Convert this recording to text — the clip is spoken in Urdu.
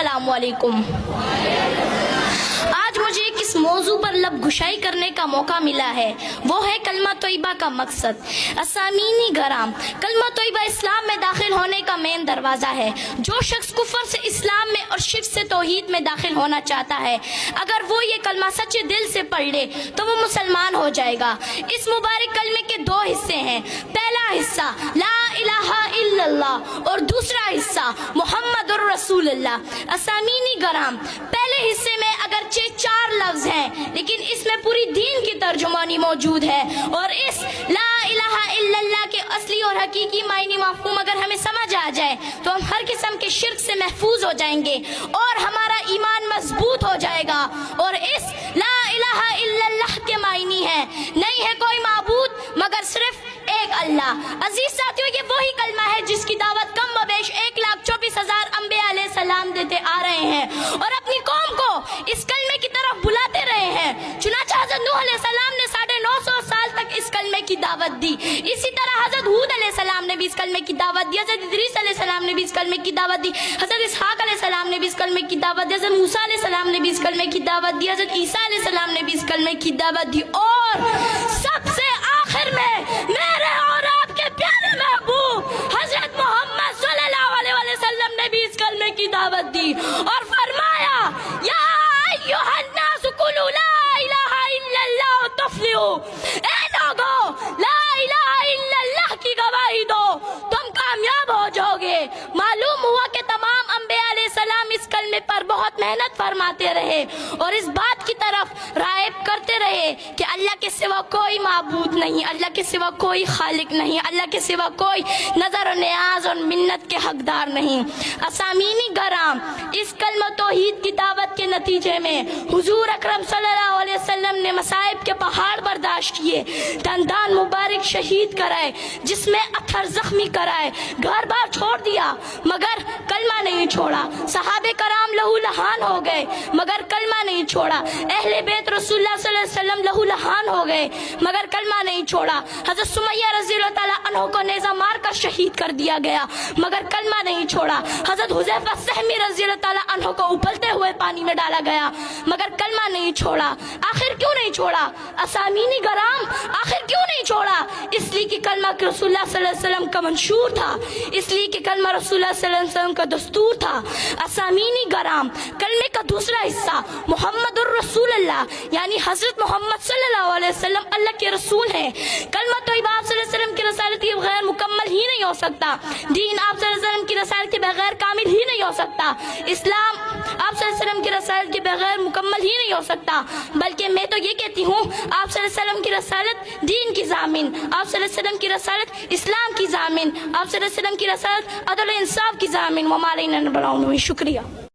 السلام علیکم۔ آج مجھے کس موضوع پر لب گشائی کرنے کا موقع ملا ہے وہ ہے کلمہ طیبہ کا مقصد۔ اسامینی گرام، کلمہ طیبہ اسلام میں داخل ہونے کا مین دروازہ ہے۔ جو شخص کفر سے اسلام میں اور شرک سے توحید میں داخل ہونا چاہتا ہے، اگر وہ یہ کلمہ سچے دل سے پڑھ لے تو وہ مسلمان ہو جائے گا۔ اس مبارک کلمے کے دو حصے ہیں، پہلا حصہ لا الہ الا اللہ اور دوسرا حصہ محمد الرسول اللہ۔ اسامینی گرام، پہلے حصے میں اگرچہ 4 لفظ ہیں لیکن اس میں پوری دین کی ترجمانی موجود ہے، اور اس لا الہ الا اللہ کے اصلی اور حقیقی معنی مفہوم اگر ہمیں سمجھ آ جائے تو ہم ہر قسم کے شرک سے محفوظ ہو جائیں گے اور ہمارا ایمان مضبوط ہو جائے گا۔ اور اس لا الہ الا اللہ کے معنی ہے نہیں ہے کوئی معبود مگر صرف ایک اللہ۔ عزیز ساتھیوں، یہ وہی کلمہ ہے جس کی دعوت کم و بیش 1,24,000 انبیاء علیہ السلام دیتے آ رہے ہیں اور اپنی قوم کو اس کلمے کی طرف بلاتے رہے ہیں۔ چنانچہ حضرت نوح علیہ السلام نے 950 سال تک اس کلمے کی دعوت دی، اسی طرح حضرت ہود علیہ السلام نے بھی اس کلمے کی دعوت دی، حضرت ادریس علیہ السلام نے بھی اس کلمے کی دعوت دی، حضرت اسحاق علیہ السلام نے بھی اس کلمے کی دعوت دی، حضرت موسیٰ علیہ السلام نے بھی اس کلمے کی دعوت دی، حضرت عیسیٰ علیہ السلام نے بھی اس کلمے کی دعوت دی، اور سب سے آخر میں میرے اور آپ کے پیارے محبوب حضرت محمد صلی اللہ علیہ وسلم نے بھی اس کلمے کی دعوت دی اور فرمایا یا ایھا الناس قولوا لا الہ الا اللہ تفلحوا، اے لوگو لا الہ الا اللہ کی گواہی دو تم کامیاب ہو جاؤ گے۔ معلوم ہوا کہ تمام انبیاء علیہ السلام اس کلمے پر بہت محنت فرماتے رہے اور اس بات کی طرف راغب کرتے رہے کہ اللہ کے سوا کوئی معبود نہیں، اللہ کے سوا کوئی خالق نہیں، اللہ کے سوا کوئی نظر و نیاز اور منت کے حقدار نہیں۔ اسامینی گرام، اس کلمہ توحید کی دعوت کے نتیجے میں حضور اکرم صلی اللہ علیہ وسلم نے مصائب کے پہاڑ برداشت کیے، دندان مبارک شہید کرائے، جس میں اتھر زخمی کرائے، گھر بار چھوڑ دیا مگر کلمہ نہیں چھوڑا، صحابہ کرام لہو لہان ہو گئے مگر کلمہ نہیں چھوڑا، اہل بیت رسول اللہ صلی اللہ علیہ وسلم لہو لہان ہو گئے مگر کلمہ نہیں چھوڑا، حضرت سمیہ رضی اللہ تعالیٰ عنہ کو نیزہ مار کر شہید کر دیا گیا مگر کلمہ نہیں چھوڑا، حضرت حذیفہ سہمی رضی اللہ تعالیٰ عنہ کو ابلتے ہوئے پانی میں ڈالا گیا مگر کلمہ نہیں چھوڑا۔ آخر کیوں نہیں چھوڑا؟ اسامینی گرام، آخر کیوں نہیں چھوڑا؟ اس لیے کہ کلمہ رسول اللہ صلی اللہ علیہ وسلم کا منشور تھا، اس لیے کہ کلمہ رسول اللہ صلی اللہ علیہ وسلم کا دستور تھا۔ اسامینی گرام، کلمے کا دوسرا حصہ محمد الرسول اللہ، یعنی حضرت محمد صلی اللہ علیہ وسلم اللہ کے رسول ہیں۔ کلمہ طیبہ آپ صلی اللہ علیہ وسلم کی رسالت کے بغیر مکمل ہی نہیں ہو سکتا، دین آپ صلی اللہ علیہ وسلم کی رسالت کے بغیر کامل ہی نہیں ہو سکتا، اسلام آپ صلی اللہ علیہ وسلم کی رسالت کے بغیر مکمل ہی نہیں ہو سکتا، بلکہ میں تو یہ کہتی ہوں آپ صلی اللہ علیہ وسلم کی رسالت دین کی ضامن، آپ صلی اللہ علیہ وسلم کی رسالت اسلام کی ضامن، آپ صلی اللہ علیہ وسلم کی رسالت عدل و انصاف کی ضامن۔ وما علینا الا البلاغ۔ شکریہ۔